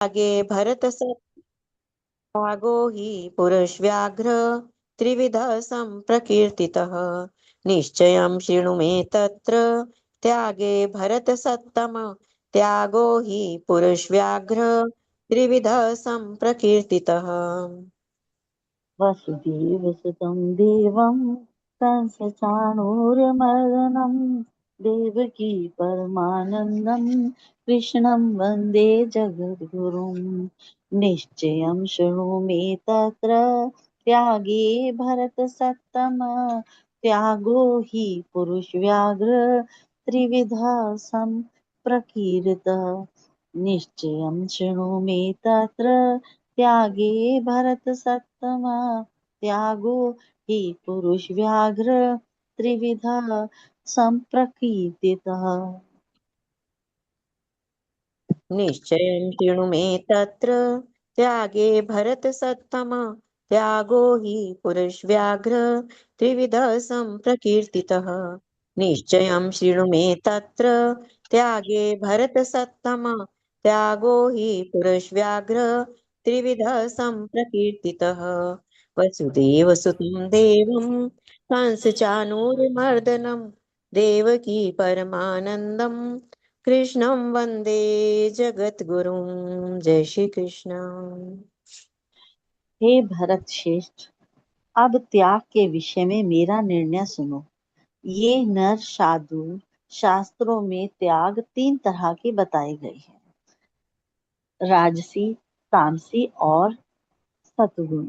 आगे भरत भागो हि पुरुषव्याघ्र त्रिविधः सम्प्रकीर्तितः निश्चयं शृणु मे तत्र त्यागे भरतसत्तम त्यागो हि पुरुषव्याघ्र त्रिविधः सम्प्रकीर्तितः। वसुदेवसुतं देवं कंसचाणूरमर्दनं देवकी परमानन्दं कृष्णं वन्दे जगद्गुरुं। निश्चयं शृणु मे तत्र त्यागे भरतसत्तम त्यागो हि पुरुषव्याघ्र त्रिविधा सम्प्रकीर्तितः। निश्चयं शृणु मे तत्र त्यागे भरतसत्तमा त्यागो हि पुरुषव्याघ्र त्रिविधः सम्प्रकीर्तितः। निश्चयं शृणु मे तत्र त्यागे भरतसत्तम त्यागो हि पुरुषव्याघ्र त्रिविधः सम्प्रकीर्तितः। निश्चयं शृणु मे तत्र त्यागे भरतसत्तम त्यागो हि पुरुषव्याघ्र त्रिविधः सम्प्रकीर्तितः। वसुदेवसुतं देवं कंसचाणूरमर्दनं देवकी परमानन्दं कृष्णं वंदे जगद्गुरुं। जय श्री कृष्ण। हे भरत श्रेष्ठ, अब त्याग के विषय में मेरा निर्णय सुनो। ये नर शार्दूल शास्त्रों में त्याग 3 तरह के बताए गए हैं, राजसी, तामसी और सतगुण।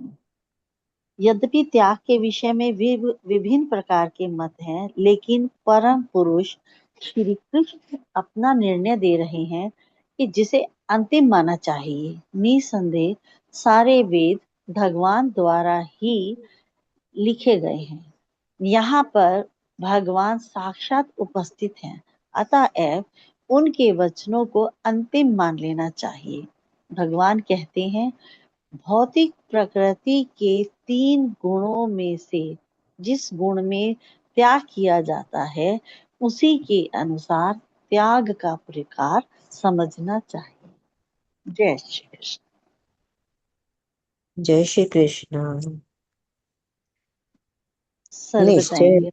यद्यपि त्याग के विषय में विभिन्न प्रकार के मत हैं, लेकिन परम पुरुष श्री कृष्ण अपना निर्णय दे रहे हैं कि जिसे अंतिम माना चाहिए। निसंदेह सारे वेद भगवान द्वारा ही लिखे गए हैं। यहाँ पर भगवान साक्षात उपस्थित हैं, अतएव उनके वचनों को अंतिम मान लेना चाहिए। भगवान कहते हैं, भौतिक प्रकृति के 3 गुणों में से जिस गुण में त्याग किया जाता है, उसी के अनुसार त्याग का प्रकार समझना चाहिए। जय श्री कृष्ण। जय श्री कृष्ण। सर निश्चय बताएंगे।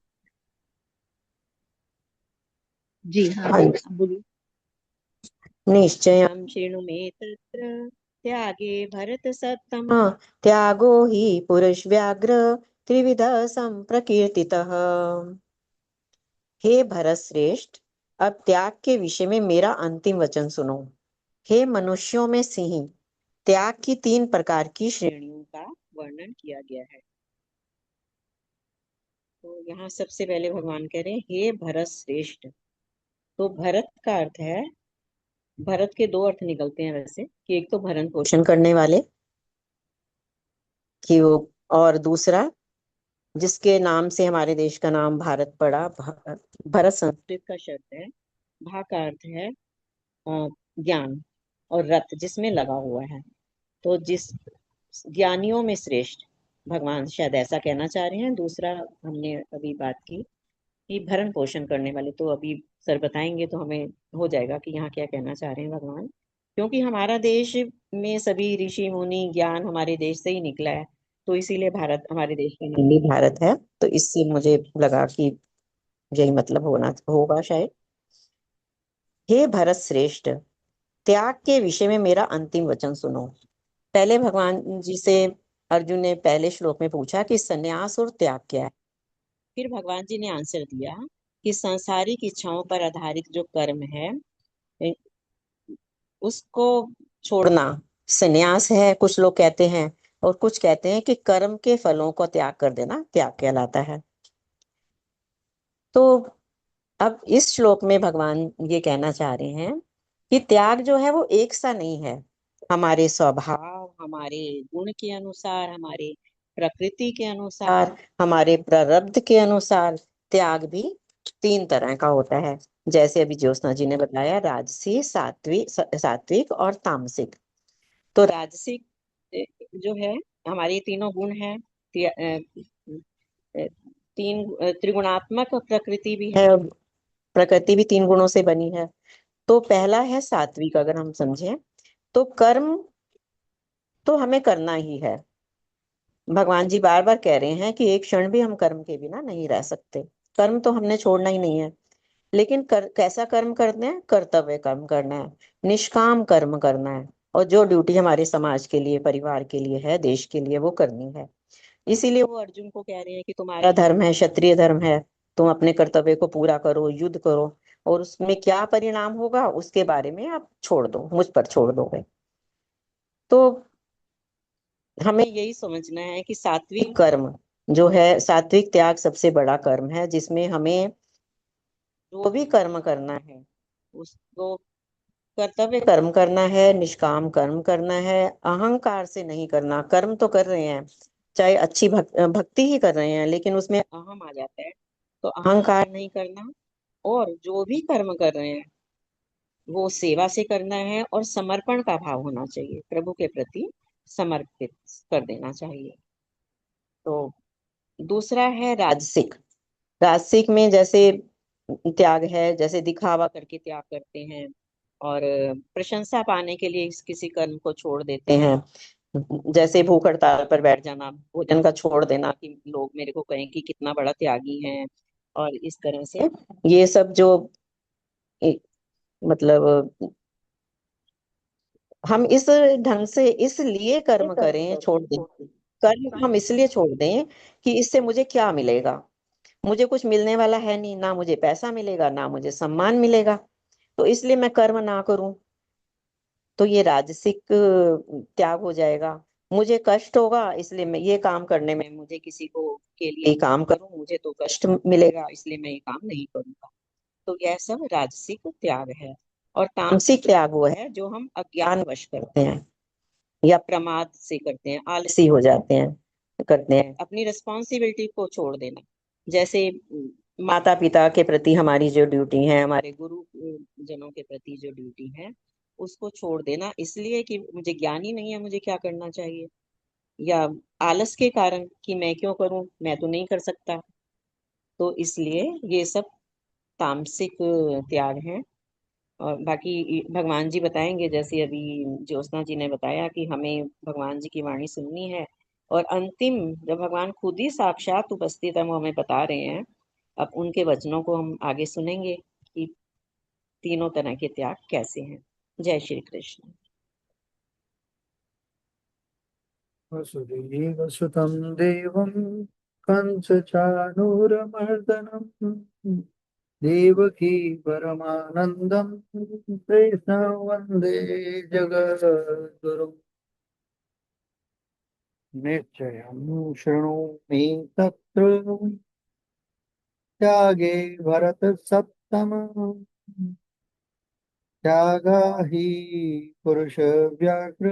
जी हाँ, हाँ, बोलिए। निश्चयं शृणु मे तत्र त्यागे भरतसत्तम त्यागो हि पुरुषव्याघ्र त्रिविधः सम्प्रकीर्तितः। हे भरत श्रेष्ठ, अब त्याग के विषय में मेरा अंतिम वचन सुनो। हे मनुष्यों में सिंह, त्याग की 3 प्रकार की श्रेणियों का वर्णन किया गया है। तो यहाँ सबसे पहले भगवान कह रहे हैं, हे भरत श्रेष्ठ। तो भरत का अर्थ है, भरत के 2 अर्थ निकलते हैं वैसे, कि एक तो भरण पोषण करने वाले कि वो, और दूसरा जिसके नाम से हमारे देश का नाम भारत पड़ा। भरत संस्कृत का शब्द है। भा का अर्थ है ज्ञान, और रथ जिसमें लगा हुआ है। तो जिस ज्ञानियों में श्रेष्ठ, भगवान शायद ऐसा कहना चाह रहे हैं। दूसरा हमने अभी बात की कि भरण पोषण करने वाले, तो अभी सर बताएंगे तो हमें हो जाएगा कि यहाँ क्या कहना चाह रहे हैं भगवान। क्योंकि हमारा देश में सभी ऋषि मुनि ज्ञान हमारे देश से ही निकला है, तो इसीलिए भारत, हमारे देश का नाम भी भारत है। तो इससे मुझे लगा कि यही मतलब होना होगा शायद। हे भरत श्रेष्ठ, त्याग के विषय में मेरा अंतिम वचन सुनो। पहले भगवान जी से अर्जुन ने पहले श्लोक में पूछा कि सन्यास और त्याग क्या है। फिर भगवान जी ने आंसर दिया कि सांसारिक इच्छाओं पर आधारित जो कर्म है, ए, उसको छोड़ना सन्यास है, कुछ लोग कहते हैं। और कुछ कहते हैं कि कर्म के फलों को त्याग कर देना त्याग कहलाता है। तो अब इस श्लोक में भगवान ये कहना चाह रहे हैं कि त्याग जो है वो एक सा नहीं है। हमारे स्वभाव, हमारे गुण के अनुसार, हमारे प्रकृति के अनुसार, हमारे प्रारब्ध के अनुसार त्याग भी 3 तरह का होता है। जैसे अभी ज्योत्सना जी ने बताया, राजसी, सात्विक और तामसिक। तो राजसिक जो है, हमारे ये तीनों गुण हैं। तीन त्रिगुणात्मक प्रकृति भी है, और प्रकृति भी 3 गुणों से बनी है। तो पहला है सात्विक, अगर हम समझें तो कर्म तो हमें करना ही है। भगवान जी बार बार कह रहे हैं कि एक क्षण भी हम कर्म के बिना नहीं रह सकते। कर्म तो हमने छोड़ना ही नहीं है। लेकिन कैसा कर्म करना है? कर्तव्य कर्म करना है, निष्काम कर्म करना है। और जो ड्यूटी हमारे समाज के लिए, परिवार के लिए है, देश के लिए, वो करनी है। इसीलिए वो अर्जुन को कह रहे हैं कि तुम्हारा धर्म है, क्षत्रिय धर्म है, तुम अपने कर्तव्य को पूरा करो, युद्ध करो। और उसमें क्या परिणाम होगा उसके बारे में आप छोड़ दो, मुझ पर छोड़ दोगे। तो हमें यही समझना है कि सात्विक कर्म जो है, सात्विक त्याग सबसे बड़ा कर्म है, जिसमें हमें जो भी कर्म करना है उसको कर्तव्य कर्म करना है, निष्काम कर्म करना है, अहंकार से नहीं करना। कर्म तो कर रहे हैं, चाहे अच्छी भक्ति ही कर रहे हैं, लेकिन उसमें अहम आ जाता है, तो अहंकार नहीं करना। और जो भी कर्म कर रहे हैं वो सेवा से करना है, और समर्पण का भाव होना चाहिए, प्रभु के प्रति समर्पित कर देना चाहिए। तो दूसरा है राजसिक। राजसिक में जैसे त्याग है, जैसे दिखावा करके त्याग करते हैं, और प्रशंसा पाने के लिए किसी कर्म को छोड़ देते हैं। जैसे भूख हड़ताल पर बैठ जाना, भोजन का छोड़ देना कि लोग मेरे को कहें कि कितना बड़ा त्यागी है। और इस तरह से ये सब जो ए, मतलब हम इस ढंग से इसलिए कर्म करें, छोड़ दें, कर्म हम इसलिए छोड़ दें कि इससे मुझे क्या मिलेगा। मुझे कुछ मिलने वाला है नहीं, ना मुझे पैसा मिलेगा, ना मुझे सम्मान मिलेगा, तो इसलिए मैं कर्म ना करूं। तो ये राजसिक त्याग हो जाएगा। मुझे कष्ट होगा इसलिए मैं ये काम करने में, मुझे किसी को के लिए काम करूं, मुझे तो कष्ट मिलेगा, इसलिए मैं ये काम नहीं करूंगा। तो यह सब राजसिक त्याग है। और तामसिक त्याग वो है जो हम अज्ञान वश करते हैं, या प्रमाद से करते हैं, आलसी हो जाते हैं, करते हैं, अपनी रिस्पॉन्सिबिलिटी को छोड़ देना। जैसे माता पिता के प्रति हमारी जो ड्यूटी है, हमारे गुरु जनों के प्रति जो ड्यूटी है, उसको छोड़ देना इसलिए कि मुझे ज्ञान ही नहीं है मुझे क्या करना चाहिए, या आलस के कारण कि मैं क्यों करूं, मैं तो नहीं कर सकता। तो इसलिए ये सब तामसिक त्याग है। और बाकी भगवान जी बताएंगे, जैसे अभी ज्योत्सना जी ने बताया कि हमें भगवान जी की वाणी सुननी है। और अंतिम जब भगवान खुद ही साक्षात उपस्थित है, वो हमें बता रहे हैं, अब उनके वचनों को हम आगे सुनेंगे कि तीनों तरह के त्याग कैसे हैं। जय श्री कृष्ण। वसुदेवसुतं देवं कंसचाणूरमर्दनम् देवकी परमानन्दं कृष्णं वन्दे जगद्गुरुम्। निश्चयं शृणोमि तत्र त्यागे भरतसत्तम त्यागा हि पुरुषव्याघ्र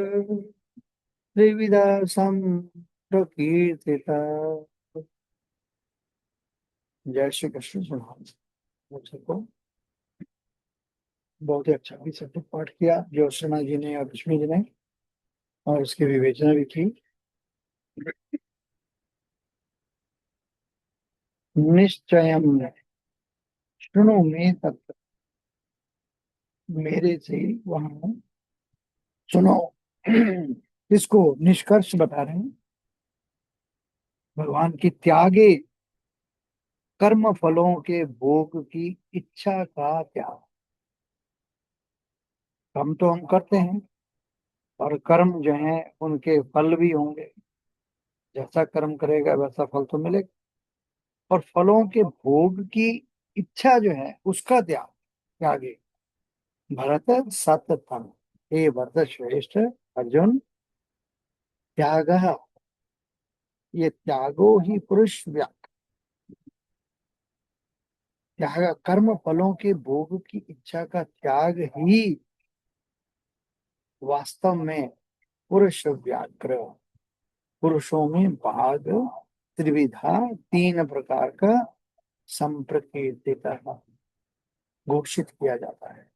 त्रिविधा संप्रकीर्तिता। जय श्री कृष्ण। आप सबको बहुत ही अच्छा भी सब पाठ किया ज्योत्सना जी ने और लक्ष्मी जी ने, और उसकी विवेचना भी की। निश्चयम सुनो में तत्व, मेरे से वहां सुनो। इसको निष्कर्ष बता रहे हैं भगवान की। त्यागे कर्म फलों के भोग की इच्छा का त्याग। कर्म तो हम करते हैं, और कर्म जो है उनके फल भी होंगे। जैसा कर्म करेगा वैसा फल तो मिलेगा। और फलों के भोग की इच्छा जो है उसका त्याग। त्यागे भरत सततम, हे भरत श्रेष्ठ अर्जुन, त्याग, ये त्यागो ही पुरुष व्याग। त्याग कर्म फलों के भोग की इच्छा का त्याग ही वास्तव में पुरुष व्याघ्र, पुरुषों में भाग त्रिविधा, तीन प्रकार का संप्रकीर्तित घोषित किया जाता है।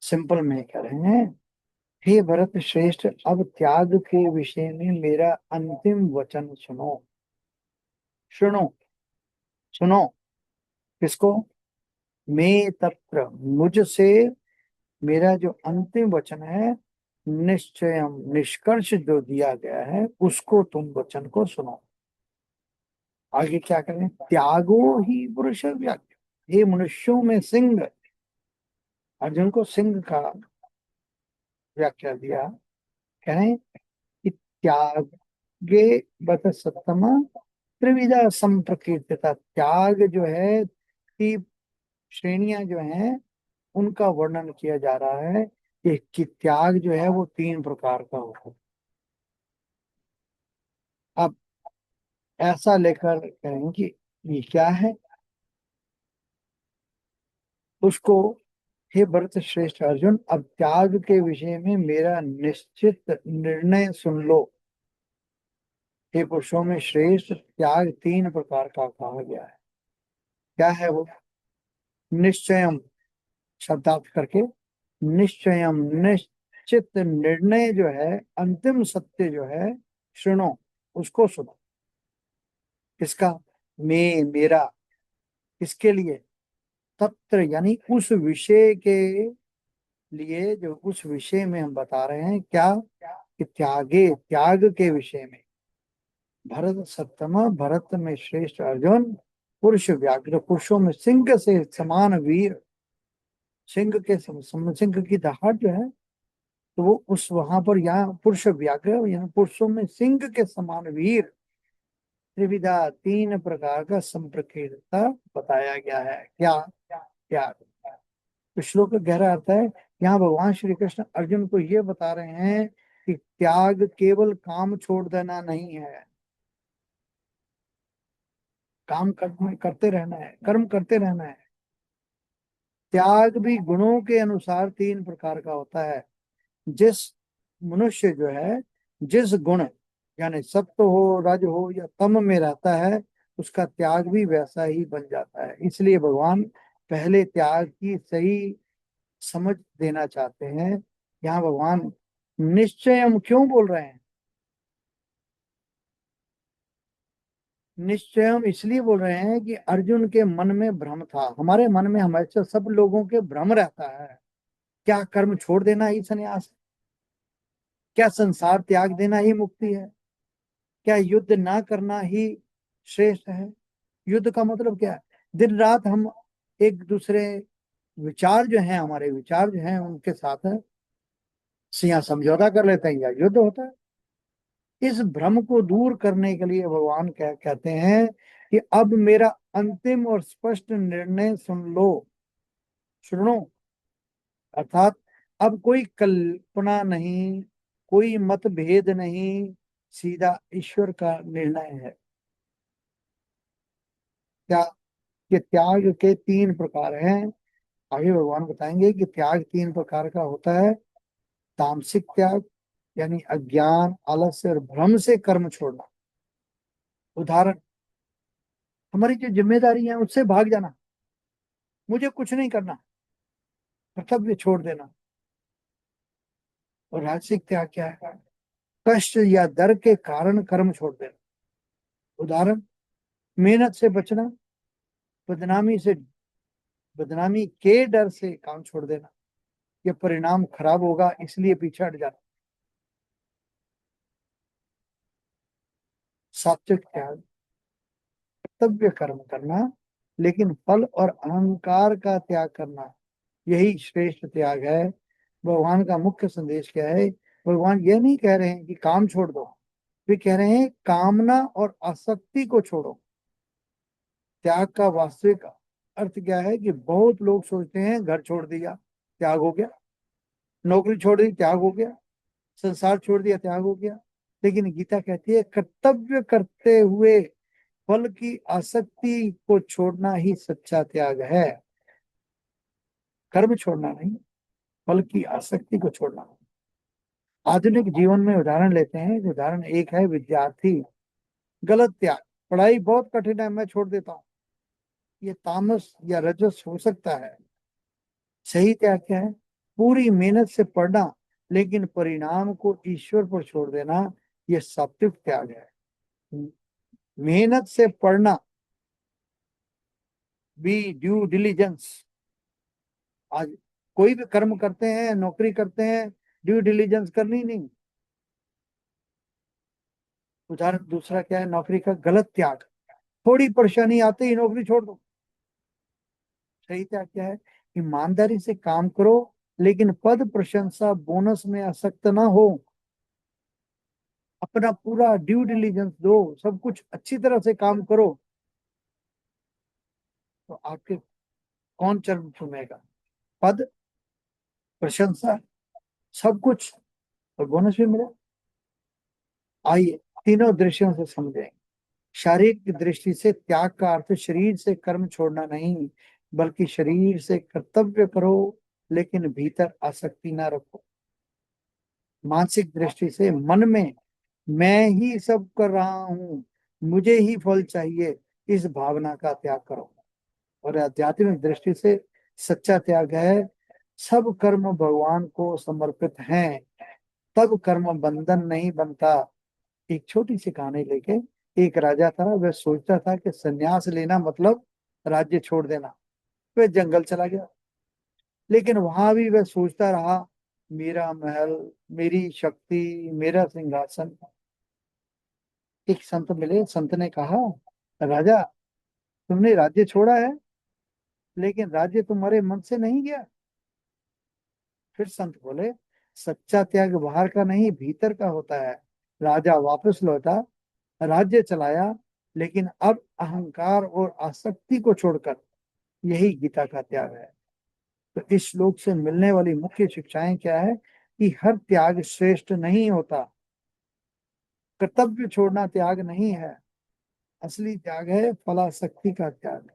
सिंपल में कह रहे हैं, हे भरत श्रेष्ठ, अब त्याग के विषय में मेरा अंतिम वचन सुनो। सुनो, सुनो किसको? मैं तत्र, मुझसे, मेरा जो अंतिम वचन है निश्चय निष्कर्ष जो दिया गया है उसको तुम वचन को सुनो। आगे क्या करें, त्यागो ही पुरुष व्याघ्र, हे मनुष्यों में सिंह। अर्जुन को सिंह का व्याख्या दिया। कह रहे हैं कि त्यागे बत सत्तम त्रिविधा संप्रकीर्तिता, त्याग जो है कि श्रेणियां जो हैं उनका वर्णन किया जा रहा है कि त्याग जो है वो 3 प्रकार का होता है। अब ऐसा लेकर कहें कि ये क्या है उसको, हे भरत श्रेष्ठ अर्जुन, अब त्याग के विषय में मेरा निश्चित निर्णय सुन लो। हे पुरुषों में श्रेष्ठ, त्याग 3 प्रकार का कहा गया है। क्या है वो? निश्चयम शब्दार्थ करके, निश्चयम निश्चित निर्णय जो है, अंतिम सत्य जो है, सुनो, उसको सुनो। किसका? मैं, मेरा। किसके लिए? तत्र यानी उस विषय के लिए जो उस विषय में हम बता रहे हैं। क्या? कि त्यागे, त्याग के विषय में। भरत सत्तम, भरत में श्रेष्ठ अर्जुन, पुरुष व्याघ्र, पुरुषों में सिंह से समान वीर। सिंह के सिंह की दहाड़ जो है, तो वो उस वहां पर यहाँ पुरुष व्याघ्र, यहाँ पुरुषों में सिंह के समान वीर। त्रिविधा 3 प्रकार का संप्रकीर्तता बताया गया है। क्या? त्याग। तो श्लोक का गहरा अर्थ है, यहाँ भगवान श्री कृष्ण अर्जुन को ये बता रहे हैं कि त्याग केवल काम छोड़ देना नहीं है, काम करते रहना है, कर्म करते रहना है। त्याग भी गुणों के अनुसार 3 प्रकार का होता है। जिस मनुष्य जो है, जिस गुण यानी सत्व हो, रज हो या तम में रहता है, उसका त्याग भी वैसा ही बन जाता है। इसलिए भगवान पहले त्याग की सही समझ देना चाहते हैं। यहाँ भगवान निश्चय हम क्यों बोल रहे हैं? निश्चय हम इसलिए बोल रहे हैं कि अर्जुन के मन में भ्रम था। हमारे मन में हमेशा सब लोगों के भ्रम रहता है। क्या कर्म छोड़ देना ही संन्यास है? क्या संसार त्याग देना ही मुक्ति है? क्या युद्ध ना करना ही श्रेष्ठ है? युद्ध का मतलब क्या है? दिन रात हम एक दूसरे विचार जो है, हमारे विचार जो है उनके साथ सिया समझौता कर लेते हैं या युद्ध होता है। इस भ्रम को दूर करने के लिए भगवान क्या कहते हैं कि अब मेरा अंतिम और स्पष्ट निर्णय सुन लो, सुनो। अर्थात अब कोई कल्पना नहीं, कोई मतभेद नहीं, सीधा ईश्वर का निर्णय है। क्या? कि त्याग के 3 प्रकार हैं। आगे भगवान बताएंगे कि त्याग 3 प्रकार का होता है। तामसिक त्याग यानी अज्ञान, आलस्य और भ्रम से कर्म छोड़ना। उदाहरण, हमारी जो जिम्मेदारी है उससे भाग जाना, मुझे कुछ नहीं करना, कर्तव्य छोड़ देना। और राजसिक त्याग क्या है? कष्ट या डर के कारण कर्म छोड़ देना। उदाहरण, मेहनत से बचना, बदनामी से, बदनामी के डर से काम छोड़ देना, ये परिणाम खराब होगा इसलिए पीछे हट जाना। सात्विक त्याग, कर्तव्य कर्म करना लेकिन फल और अहंकार का त्याग करना, यही श्रेष्ठ त्याग है। भगवान का मुख्य संदेश क्या है? भगवान ये नहीं कह रहे हैं कि काम छोड़ दो, वे कह रहे हैं कामना और आसक्ति को छोड़ो। त्याग का वास्तविक अर्थ क्या है? कि बहुत लोग सोचते हैं घर छोड़ दिया त्याग हो गया, नौकरी छोड़ दी त्याग हो गया, संसार छोड़ दिया त्याग हो गया। लेकिन गीता कहती है कर्तव्य करते हुए फल की आसक्ति को छोड़ना ही सच्चा त्याग है। कर्म छोड़ना नहीं, फल की आसक्ति को छोड़ना। आधुनिक जीवन में उदाहरण लेते हैं। उदाहरण एक है विद्यार्थी, गलत त्याग, पढ़ाई बहुत कठिन है मैं छोड़ देता हूँ, ये तामस या रजस हो सकता है। सही त्याग क्या है? पूरी मेहनत से पढ़ना लेकिन परिणाम को ईश्वर पर छोड़ देना, ये सात्विक त्याग है। मेहनत से पढ़ना, बी ड्यू डिलीजेंस। आज कोई भी कर्म करते हैं, नौकरी करते हैं, ड्यू डिलीजेंस करनी नहीं। उदाहरण दूसरा क्या है, नौकरी का गलत त्याग। थोड़ी परेशानी आते ही नौकरी छोड़ दो। सही त्याग क्या है, ईमानदारी से काम करो लेकिन पद प्रशंसा बोनस में आसक्त ना हो। अपना पूरा ड्यू डिलीजेंस दो, सब कुछ अच्छी तरह से काम करो, तो आपके कौन चरण चुमेगा? पद, प्रशंसा, सब कुछ, और बोनस भी मिले। आइए तीनों दृष्टियों से समझें। शारीरिक दृष्टि से त्याग का अर्थ शरीर से कर्म छोड़ना नहीं, बल्कि शरीर से कर्तव्य करो लेकिन भीतर आसक्ति ना रखो। मानसिक दृष्टि से मन में मैं ही सब कर रहा हूं, मुझे ही फल चाहिए, इस भावना का त्याग करो। और आध्यात्मिक दृष्टि से सच्चा त्याग है सब कर्म भगवान को समर्पित हैं, तब कर्म बंधन नहीं बनता। एक छोटी सी कहानी लेके, एक राजा था, वह सोचता था कि संन्यास लेना मतलब राज्य छोड़ देना। वह जंगल चला गया, लेकिन वहां भी वह सोचता रहा, मेरा महल, मेरी शक्ति, मेरा सिंहासन। एक संत मिले, संत ने कहा, राजा तुमने राज्य छोड़ा है, लेकिन राज्य तुम्हारे मन से नहीं गया। फिर संत बोले, सच्चा त्याग बाहर का नहीं भीतर का होता है। राजा वापस लौटा, राज्य चलाया, लेकिन अब अहंकार और आसक्ति को छोड़कर। यही गीता का त्याग है। तो इस श्लोक से मिलने वाली मुख्य शिक्षाएं क्या है कि हर त्याग श्रेष्ठ नहीं होता। कर्तव्य छोड़ना त्याग नहीं है, असली त्याग है फलासक्ति का त्याग।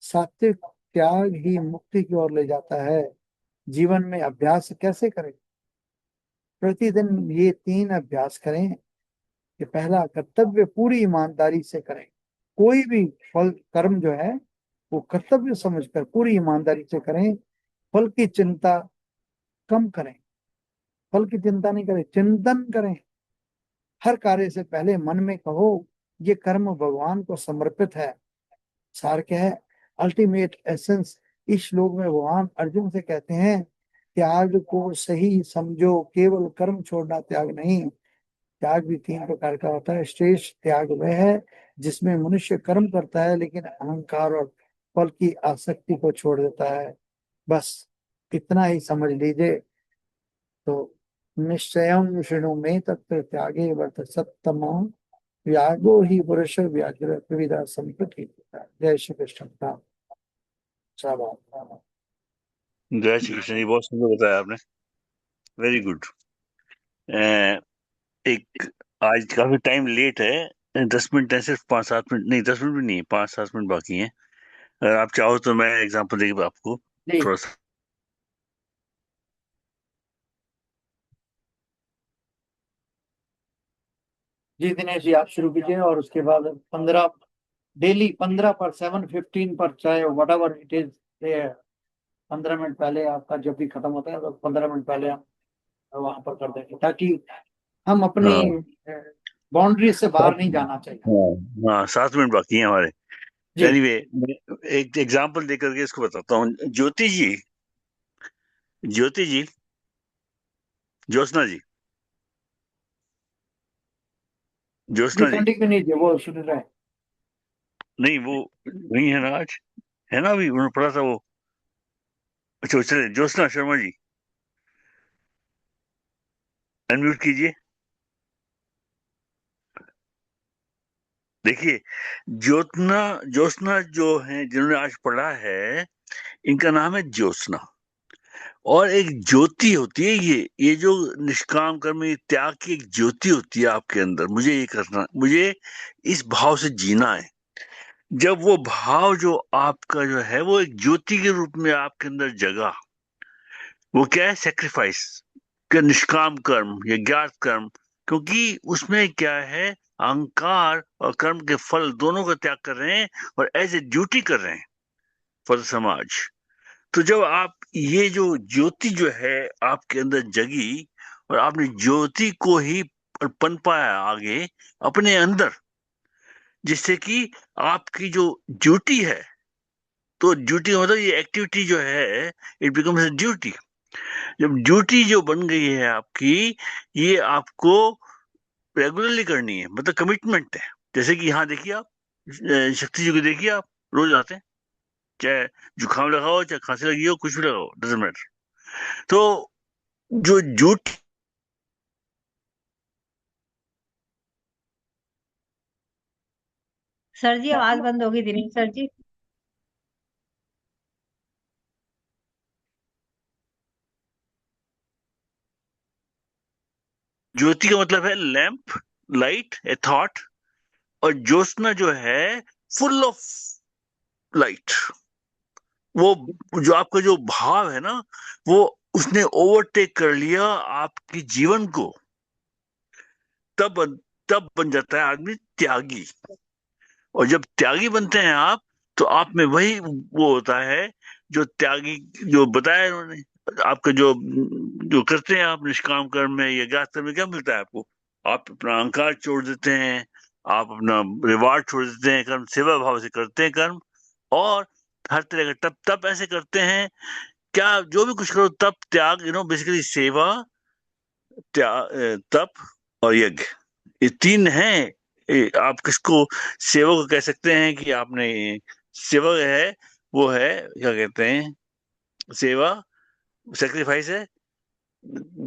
सात्विक त्याग ही मुक्ति की ओर ले जाता है। जीवन में अभ्यास कैसे करें? प्रतिदिन ये 3 अभ्यास करें कि पहला, कर्तव्य पूरी ईमानदारी से करें। कोई भी फल कर्म जो है वो कर्तव्य समझकर पूरी ईमानदारी से करें। फल की चिंता कम करें, फल की चिंता नहीं करें, चिंतन करें। हर कार्य से पहले मन में कहो, ये कर्म भगवान को समर्पित है। सार क्या है, अल्टीमेट एसेंस। इस श्लोक में भगवान अर्जुन से कहते हैं, त्याग को सही समझो, केवल कर्म छोड़ना त्याग नहीं। त्याग भी 3 प्रकार का होता है। श्रेष्ठ त्याग वह है जिसमें मनुष्य कर्म करता है लेकिन अहंकार और फल की आसक्ति को छोड़ देता है। बस इतना ही समझ लीजिए तो निश्चयं शृणु मे तत्र त्यागे वर्त सत्तमा, त्यागो ही पुरुष व्याघ्र विविधा संपत्ति। जय श्री कृष्ण का शाबाश। जय श्री कृष्ण जी, बहुत सुंदर बताया आपने, वेरी गुड। एक आज काफी टाइम लेट है, 10 मिनट है, सिर्फ 5-7 मिनट नहीं, 10 मिनट भी नहीं, 5-7 मिनट बाकी हैं। अगर आप चाहो तो मैं एग्जांपल देके आपको जी थोड़ा सा। जी दिनेश जी, आप शुरू कीजिए और उसके बाद 15 डेली 15 पर 7:15 पर, चाहे what ever it is, 15 minute पहले आपका जब भी खत्म होता है तो 15 मिनट पहले हम वहां पर कर देंगे, ताकि हम अपनी हाँ बाउंड्री से बाहर नहीं सात- जाना चाहिए। हाँ हाँ, 7 मिनट बाकी हैं हमारे। जी एनीवे, एक एग्जांपल दे करके इसको बताता हूँ। ज्योति जी, ज्योति जी, ज्योत्सना जी, जी, ज्योत्सना जी, कंटिन्यू कीजिए, वो सुन रहे हैं। नहीं वो नहीं है ना आज, है ना, अभी उन्होंने पढ़ा था वो। अच्छा चलिए, ज्योत्सना शर्मा जी, अनम्यूट कीजिए। देखिए, ज्योत्सना, ज्योत्सना जो है जिन्होंने आज पढ़ा है, इनका नाम है ज्योत्सना। और एक ज्योति होती है, ये जो निष्काम कर्म, ये त्याग की एक ज्योति होती है आपके अंदर। मुझे ये करना, मुझे इस भाव से जीना है। जब वो भाव जो आपका जो है वो एक ज्योति के रूप में आपके अंदर जगा, वो क्या है, सेक्रीफाइस का निष्काम कर्म या ज्ञात कर्म। क्योंकि उसमें क्या है, अहंकार और कर्म के फल दोनों का त्याग कर रहे हैं और एज ए ड्यूटी कर रहे हैं फॉर द समाज। तो जब आप ये जो ज्योति जो है आपके अंदर जगी और आपने ज्योति को ही पनपाया आगे अपने अंदर, जिससे कि आपकी जो ड्यूटी है, तो ड्यूटी मतलब ये एक्टिविटी जो है, इट बिकम्स अ ड्यूटी। जब ड्यूटी जो बन गई है आपकी, ये आपको रेगुलरली करनी है, मतलब कमिटमेंट है। जैसे कि यहाँ देखिए आप, शक्ति जी को देखिए आप, रोज आते हैं, चाहे जुकाम लगा हो चाहे खांसी लगी हो, कुछ भी लगा हो, डजेंट मैटर। तो जो ड्यूटी, सर जी आवाज बंद होगी दिनेश सर जी। ज्योति का मतलब है लैंप, लाइट, ए थॉट। और ज्योत्सना जो है, फुल ऑफ लाइट। वो जो आपका जो भाव है ना, वो उसने ओवरटेक कर लिया आपके जीवन को। तब तब बन जाता है आदमी त्यागी। और जब त्यागी बनते हैं आप, तो आप में वही वो होता है जो त्यागी, जो बताया इन्होंने। आपका जो जो करते हैं आप निष्काम कर्म में या ज्ञात कर्म में, क्या मिलता है आपको? आप अपना अहंकार छोड़ देते हैं, आप अपना रिवार्ड छोड़ देते हैं, कर्म सेवा भाव से करते हैं कर्म। और हर तरह का तप, तप ऐसे करते हैं, क्या जो भी कुछ करो, तप त्याग, बेसिकली सेवा, तप और यज्ञ, ये तीन हैं। आप किसको सेवा को कह सकते हैं कि आपने सेवा है, वो है क्या कहते हैं, सेवा सेक्रीफाइस है।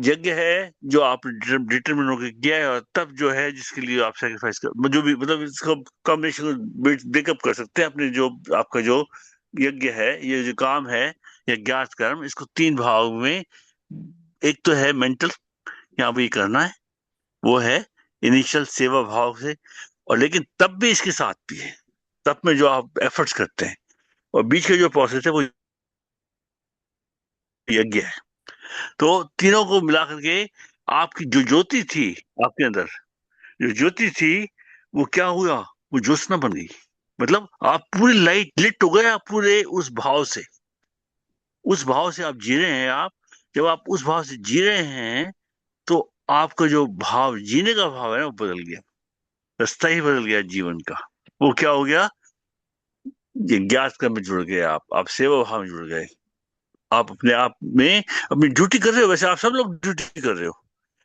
यज्ञ है जो आप डिटरमिन होकर किया है, और तब जो है जिसके लिए आप सेक्रीफाइस कर, जो भी, मतलब इसको कॉम्बिनेशन ब्रेकअप कर सकते हैं अपने जो आपका जो यज्ञ है, ये जो काम है या ज्ञात कर्म, इसको तीन भाग में। एक तो है मेंटल, यहाँ पे ये करना है, वो है इनिशियल सेवा भाव से। और लेकिन तब भी इसके साथ भी है, तब में जो आप एफर्ट्स करते हैं, और बीच का जो प्रोसेस है वो यज्ञ है। तो तीनों को मिला करके आपकी जो ज्योति थी आपके अंदर, जो ज्योति थी, वो क्या हुआ? वो ज्योत्सना बन गई। मतलब आप पूरी लाइट लिट हो गए, आप पूरे उस भाव से, उस भाव से आप जी रहे हैं। आप जब आप उस भाव से जी रहे हैं, तो आपका जो भाव, जीने का भाव है ना, वो बदल गया, रास्ता ही बदल गया जीवन का। वो क्या हो गया? ये ज्ञात कर्म में जुड़ गए आप सेवा भाव में जुड़ गए। आप अपने आप में अपनी ड्यूटी कर रहे हो, वैसे आप सब लोग ड्यूटी कर रहे हो।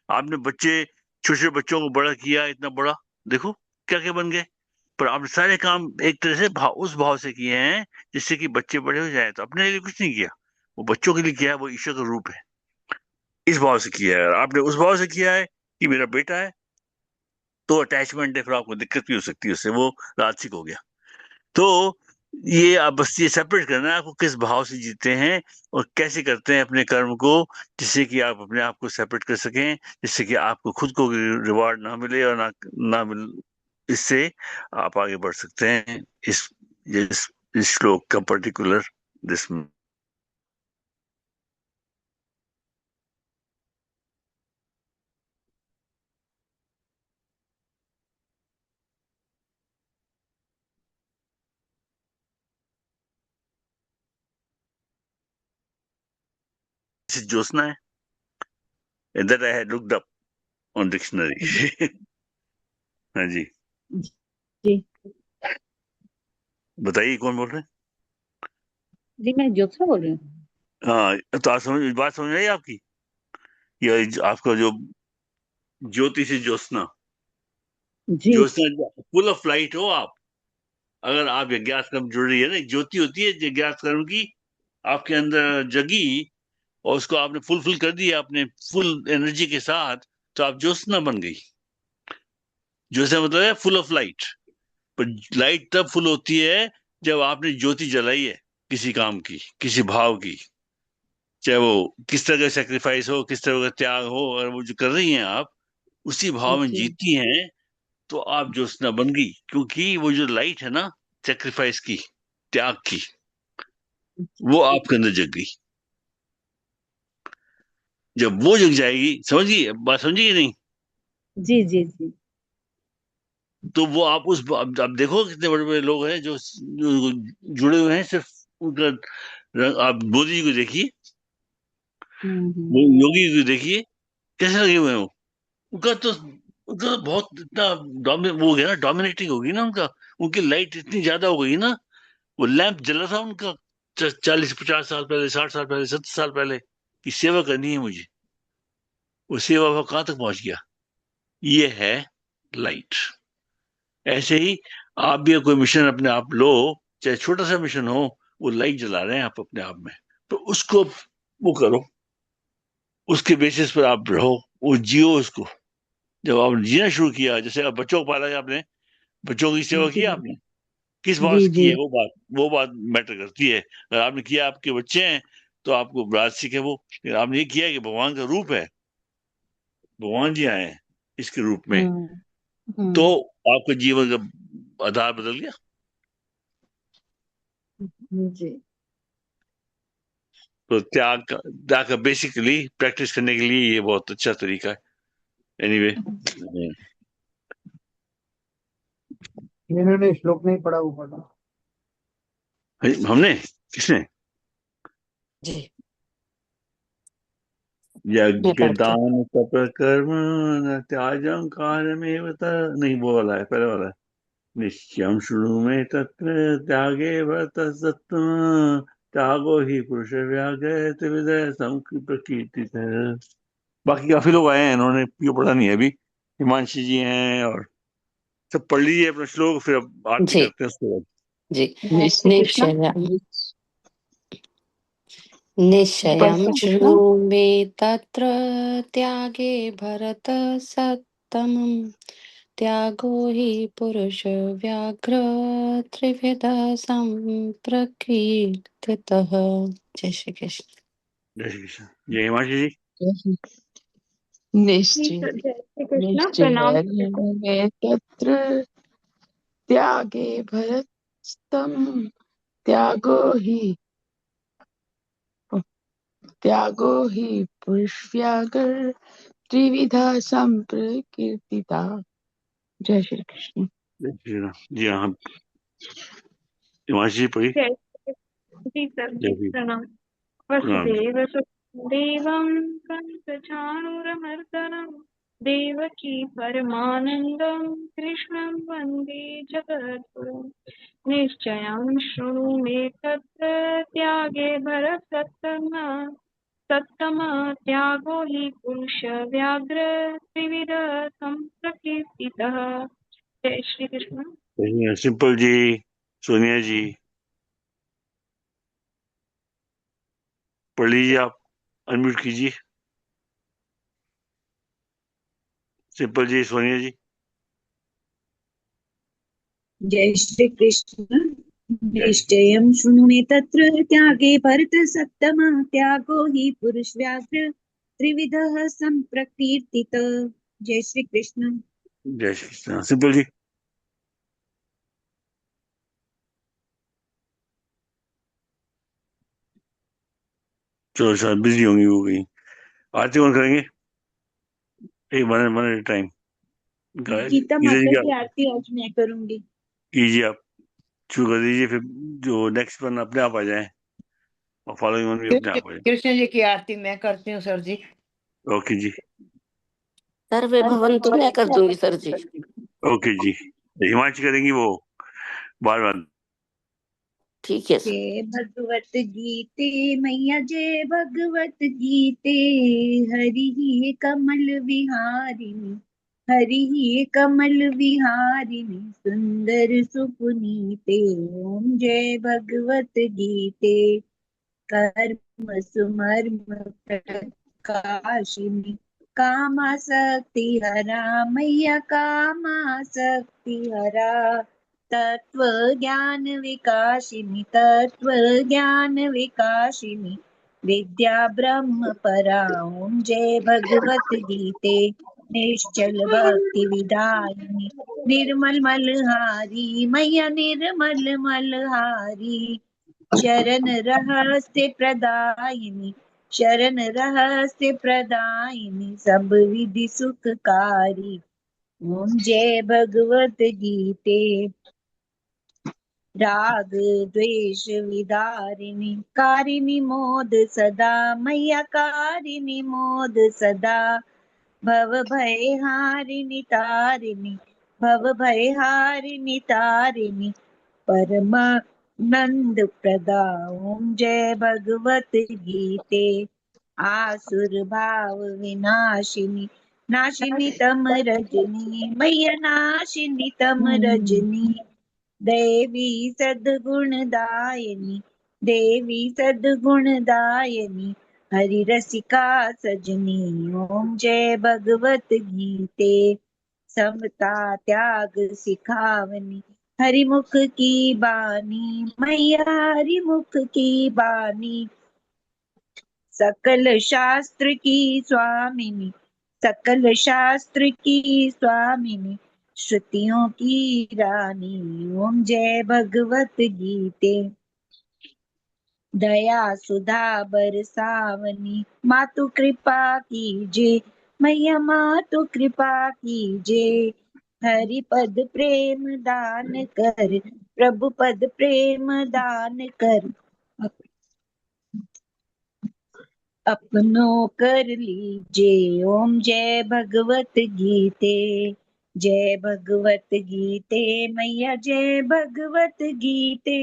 आपने बच्चे, छोटे छोटे बच्चों को बड़ा किया, इतना बड़ा, देखो क्या क्या बन गए। पर आपने सारे काम एक तरह से उस भाव से किए हैं जिससे कि बच्चे बड़े हो जाए। तो अपने लिए कुछ नहीं किया, वो बच्चों के लिए किया है, वो ईश्वर का रूप है, इस भाव से किया है। और आपने उस भाव से किया है कि मेरा बेटा है, तो अटैचमेंट है, फिर आपको दिक्कत भी हो सकती है उससे, वो राजसिक हो गया। तो ये आप बस ये सेपरेट करना है आपको, किस भाव से जीते हैं और कैसे करते हैं अपने कर्म को, जिससे कि आप अपने आप को सेपरेट कर सकें, जिससे कि आपको खुद को रिवार्ड ना मिले और ना मिल, इससे आप आगे बढ़ सकते हैं। इस इस श्लोक का पर्टिकुलर दिस ज्योत्सना है, that I had looked up on dictionary. हाँ जी, जी बताइए कौन बोल रहे हैं? जी मैं ज्योत्सना बोल रही हूँ। हाँ, तो आप बात समझ आई आपकी? ये आपका जो ज्योति से ज्योत्सना, जी ज्योत्सना फुल ऑफ लाइट हो आप। अगर आप यज्ञात कर्म जुड़ रही है ना, एक ज्योति होती है यज्ञात कर्म की, आपके अंदर जगी, और उसको आपने फुलफिल कर दिया अपने फुल एनर्जी के साथ, तो आप ज्योत्सना बन गई। ज्योत्सना मतलब है फुल ऑफ लाइट। पर लाइट तब फुल होती है जब आपने ज्योति जलाई है किसी काम की, किसी भाव की, चाहे वो किस तरह का सेक्रीफाइस हो, किस तरह का त्याग हो, और वो जो कर रही हैं आप, उसी भाव में जी जीती हैं, तो आप ज्योत्सना बन गई। क्योंकि वो जो लाइट है ना, सेक्रीफाइस की, त्याग की, जी वो आपके अंदर जग गई। जब वो जग जाएगी, समझिए बात, समझिए नहीं, जी जी जी तो वो आप उस, अब देखो कितने बड़े बड़े लोग हैं जो जुड़े हुए हैं सिर्फ उनका आप मोदी जी को देखिए, वो हम्म। योगी जी को देखिए, कैसे लगे हुए हैं वो। उनका तो बहुत इतना वो हो गया ना, डोमिनेटिंग होगी ना उनका, उनकी लाइट इतनी ज्यादा हो गई ना। वो लैंप जला था उनका 40-50 साल पहले, 60 साल पहले, 70 साल पहले, कि सेवा करनी है मुझे, वो सेवा वो कहां तक पहुंच गया? ये है लाइट। ऐसे ही आप भी कोई मिशन अपने आप लो, चाहे छोटा सा मिशन हो, वो लाइट जला रहे हैं आप अपने आप में, तो उसको वो करो, उसके बेसिस पर आप रहो, वो जियो उसको। जब आपने जीना शुरू किया, जैसे अब बच्चों को पाला है आपने, बच्चों की सेवा की जी आपने, किस बात जी से की जी है, वो बात मैटर करती है। अगर आपने किया, आपके बच्चे हैं, तो आपको राज सीखे वो। लेकिन आपने ये किया कि भगवान का रूप है, भगवान जी आए हैं इसके रूप में, हम्म तो हम्म आपके जीवन का आधार बदल गया। जी तो त्याग का बेसिकली प्रैक्टिस करने के लिए ये बहुत अच्छा तरीका है। एनीवे, इन्होंने श्लोक नहीं पढ़ा ऊपर का। हमने, किसने? जी, मैं यज्ञ पढ़ती हूँ। दान तप कर्म न त्याजं कार्यमेव नहीं, वो वाला है, पहले वाला है। निश्चयं शृणु मे तत्र त्यागे भरत सत्तम, त्यागो ही पुरुष व्याघ्र त्रिविध प्रकीर्ति। बाकी काफी लोग आए हैं, इन्होंने ये पढ़ा नहीं है अभी। हिमांशी जी हैं, और सब पढ़ लीजिए अपना श्लोक, फिर अब आरती जी करते हैं उसके बाद। जी। जय श्री कृष्ण। निश्चयं कृष्ण शृणु मे तत्र त्यागे भरत सत्तमम्, त्यागो हि पुरुष व्याघ्र त्रिविध संप्रकीर्तितः। जय श्री कृष्ण। जय श्री कृष्ण। जय हिमांशी जी। निश्चय जय श्री कृष्ण। निश्चय प्रणाम। में तत्र त्यागे भरतस्तम, त्यागो हि त्यागो हि पुरुषव्याघ्र त्रिविधा संप्रकीर्तिता। जय श्री कृष्ण। जय श्री राम जी। हाँ, हिमांशी जी पढ़ी। जय श्री कृष्ण। जी सर जी जय श्री प्रणाम। प्रणाम जी। वसुदेव देवं कंसचाणूरमर्दनं देवकी परमानन्दं कृष्णं वन्दे जगद्गुरुं। निश्चयं शृणु मे तत्र त्यागे सत्तम, त्यागो हि पुरुष व्याघ्र त्रिविध संप्रकीर्तितः। जय श्री कृष्ण। सिंपल जी, सोनिया जी, पढ़ लीजिए आप, अनम्यूट कीजिए। सिंपल जी, सोनिया जी। जय श्री कृष्ण। निश्चयं शृणु मे तत्र त्यागे भरतसत्तमः, त्यागो हि पुरुषव्याघ्र त्रिविधः संप्रकीर्तित। जय श्री कृष्ण। जय श्री कृष्ण। सिंपल जी। चलो शायद बिजी होंगी, वो गई। आरती कौन करेंगे? एक one at time. Gita Gita ji माता क्या की आरती आज मैं करूंगी। कीजिए आप, शुरू कर दीजिए, फिर जो नेक्स्ट वन अपने आप आ जाए, और फॉलोइंग वन भी अपने आप आ जाए। कृष्ण जी की आरती मैं करती हूँ सर जी। ओके जी। सर्वे भवन्तु, मैं कर दूंगी सर जी। ओके जी। हिमांशी करेंगी वो बार बार। ठीक है सर। जय भगवत गीते मैया, जय भगवत गीते। हरि ही कमल विहारिणी, हरि ही कमल विहारिणी, सुंदर सुपुनीते। ओम जय भगवत गीते। कर्म सुमर्म प्रकाशिनी, कामासक्ति हरा मैया, कामासक्ति हरा। तत्व ज्ञान विकासिनी, तत्व ज्ञान विकासिनी, विद्या ब्रह्म परा। ओम जय भगवत गीते। निश्चल भक्ति विदायिनी, निर्मल मलहारी मैया, निर्मल मलहारी। शरण रहस्य प्रदायिनी, शरण रहस्य प्रदायिनी, सब विधि सुखकारी। ओम जय भगवत गीते। राग द्वेष विदारिणी, कारिणी मोद सदा मैया, कारिणी मोद सदा। भव भय हारिणी तारिणी, भव भय हारिणी तारिणी, परमानंद प्रदा। ओम जय भगवत गीते। आसुर भाव विनाशिनी नाशिनी तम रजनी मैया नाशिनी तम रजनी देवी सद्गुणदायिनी देवी सद्गुणदायिनी हरि रसिका सजनी ओम जय भगवत गीते समता त्याग सिखावनी हरिमुख की बानी मैया हरिमुख की बानी सकल शास्त्र की स्वामिनी सकल शास्त्र की स्वामिनी श्रुतियों की रानी ओम जय भगवत गीते दया सुधा बरसावनी मातु कृपा कीजिए मैया मातु कृपा कीजिए हरि पद प्रेम दान कर प्रभु पद प्रेम दान कर अपनों कर लीजिए ओम जय भगवत गीते जय भगवत गीते मैया जय भगवत गीते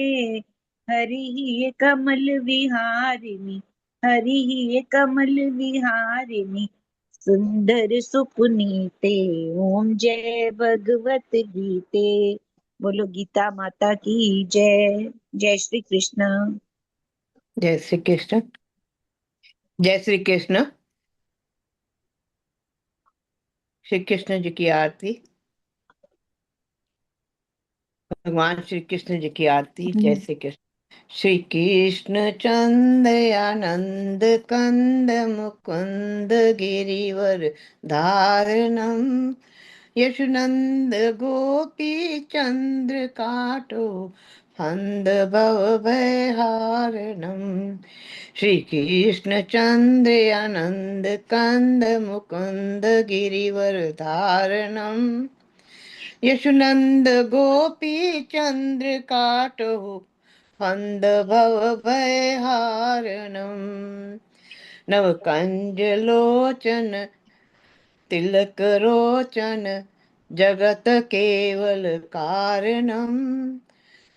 हरि ही कमल विहारिणी हरि ही कमल विहारिणी सुंदर सुपुनीते ओम जय भगवत गीते बोलो गीता माता की जय जय श्री कृष्ण जय श्री कृष्ण। जय श्री कृष्ण। श्री कृष्ण जी की आरती। भगवान श्री कृष्ण जी की आरती। जय श्री कृष्ण। श्री कृष्ण चंद आनंद कंद मुकुंद गिरिवर धारणम यशुनंद गोपी चंद्र काटो फंद भव भयहारणम श्री कृष्ण चंद्र आनंद कंद मुकुंद गिरिवर धारणम यशुनंद गोपी चंद्र काटो फंद भव भयहारणम नव कंज लोचन तिलक रोचन जगत केवल कारणम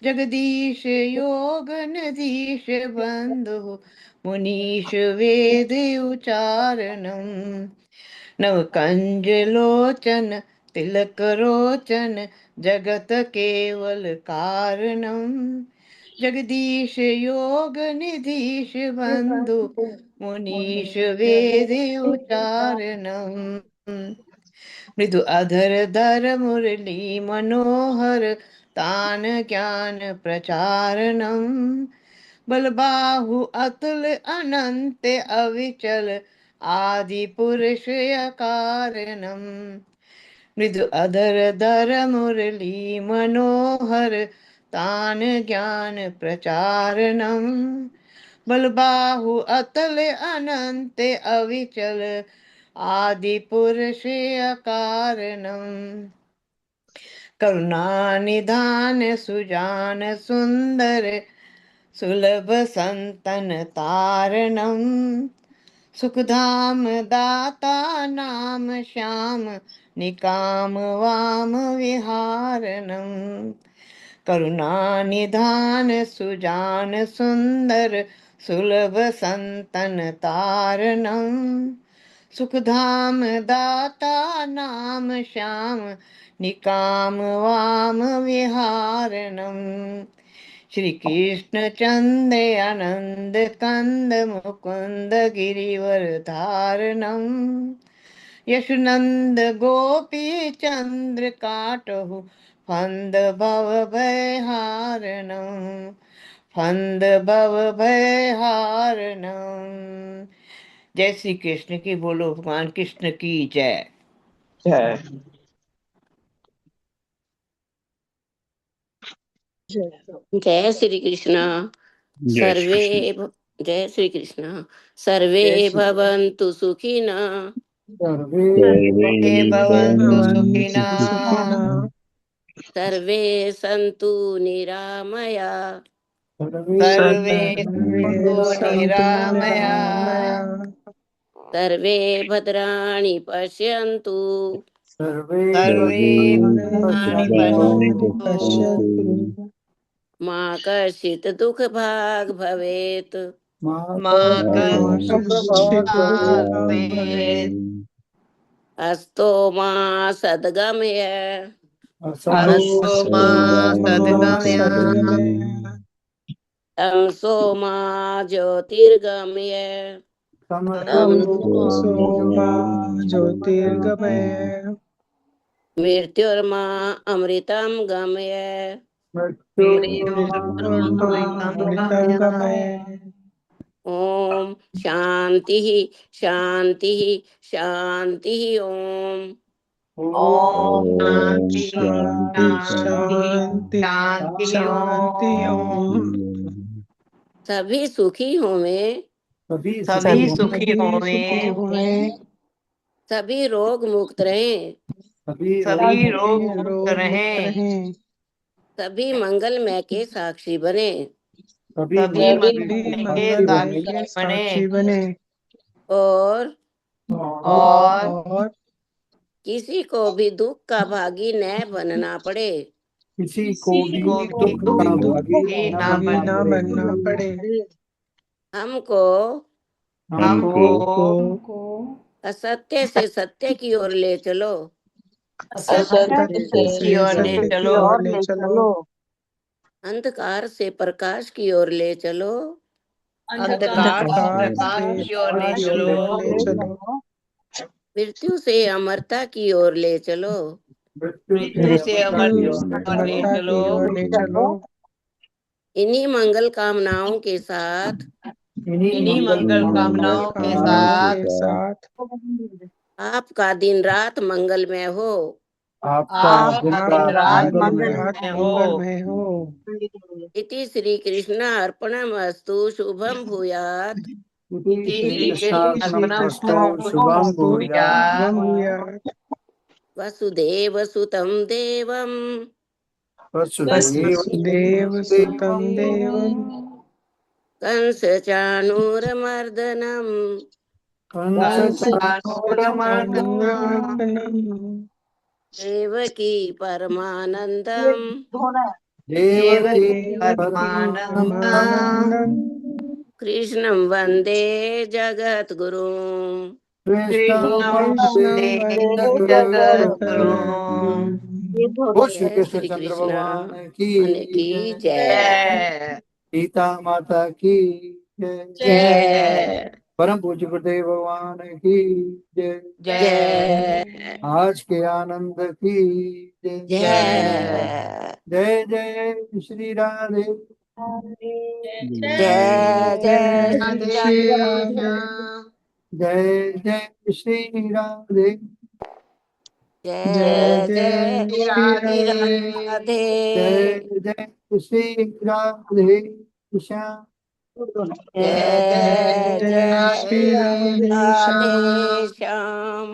जगदीश योग नदीश बंधु मुनीश वेद उचारणम नव कंज लोचन तिलक रोचन जगत केवल कारणम जगदीश योग निधीश बंधु मुनीश वेद उचारणम मृदु अधर धर मुरली मनोहर तान ज्ञान प्रचारणम बलबाहु अतुल अनंत अविचल आदि पुरुष कारणम मृदु अधर धर मुरली मनोहर तान ज्ञान प्रचारणम बलबाहु अतल अनंत अविचल आदि पुरुष कारणम करुणा निधान सुजान सुंदर सुलभ संतन तारणम सुखधाम दाता नाम श्याम निकाम वाम विहारणम करुणा निधान सुजान सुंदर सुलभ संतन तारणम सुखधाम दाता नाम श्याम निकाम वाम विहारणम श्री कृष्ण चंद आनंद कंद मुकुंद गिरिवर धारणम यशुनंद गोपी चंद्र काटहु फंद भव भयहारणम फंद भव भयहारणम जय श्री कृष्ण की बोलो भगवान कृष्ण की जय। जय जय श्री कृष्ण। जय श्री सर्वे कृष्ण। जय श्री कृष्ण। सर्वे जय श्री भवन्तु सुखिनः सर्वे हे भवन्तु सुखिनः कृष्ण सर्वे सन्तु निरामया सर्वे सर्वे सर्वे सन्तु सन्तु निरामया निरामया सर्वे भद्राणि पश्यन्तु सर्वे सर्वे भद्राणि भद्राणि पश्यन्तु पश्यन्तु मा कश्चित् दुःखभाग् भवेत् मातर् अस्तो मा सद्गमय अस्तो मा सद्गमय तमसो मा ज्योतिर्गमय तमसो मा ज्योतिर्गमय मृत्युर्मा अमृतं गमय मृत्युर्मामृतं गमय। ओम शांति शांति शांति ओम। ओम शांति शांति शांति ओम। सभी सुखी होवें, सभी सुखी होवें, सभी रोग मुक्त रहें, सभी रोग मुक्त रहें, सभी मंगलमय के साक्षी बने सभी मंगलमय के साक्षी बने और और किसी को भी दुख का भागी न बनना पड़े। किसी को भी दुख दुख का का भागी भागी न ना बनना बनना पड़े। हमको हमको असत्य से सत्य की ओर ले चलो, असत्य से सत्य की ओर ले चलो, अंधकार से प्रकाश की ओर ले चलो, अंधकार से प्रकाश की ओर ले चलो, मृत्यु से अमरता की ओर ले चलो, मृत्यु से अमरता की ओर ले चलो। इन्हीं मंगल कामनाओं के साथ इन्हीं मंगल कामनाओं के साथ आपका दिन रात मंगलमय हो। आपका दिन रात मंगलमय हो। इति श्री कृष्ण अर्पणमस्तु शुभम भूयात्। श्री कृष्ण शुभम भूयात्। वसुदेव सुतं देवं वसुदेव सुतं देवं कंस चाणूरमर्दनम् देवकी परमानंदम कृष्णं वंदे जगद्गुरुम्। श्री कृष्ण चंद्र भगवान की जय। सीता माता की जय। परम पूज्य गुरुदेव भगवान की जय। जय। आज के आनंद की जय। जय जय श्री राधे। जय जय श्री राधे। जय जय श्री राधे। जय जय श्री राधे। जय जय श्री राधे श्याम। जय जय श्री राधे श्याम।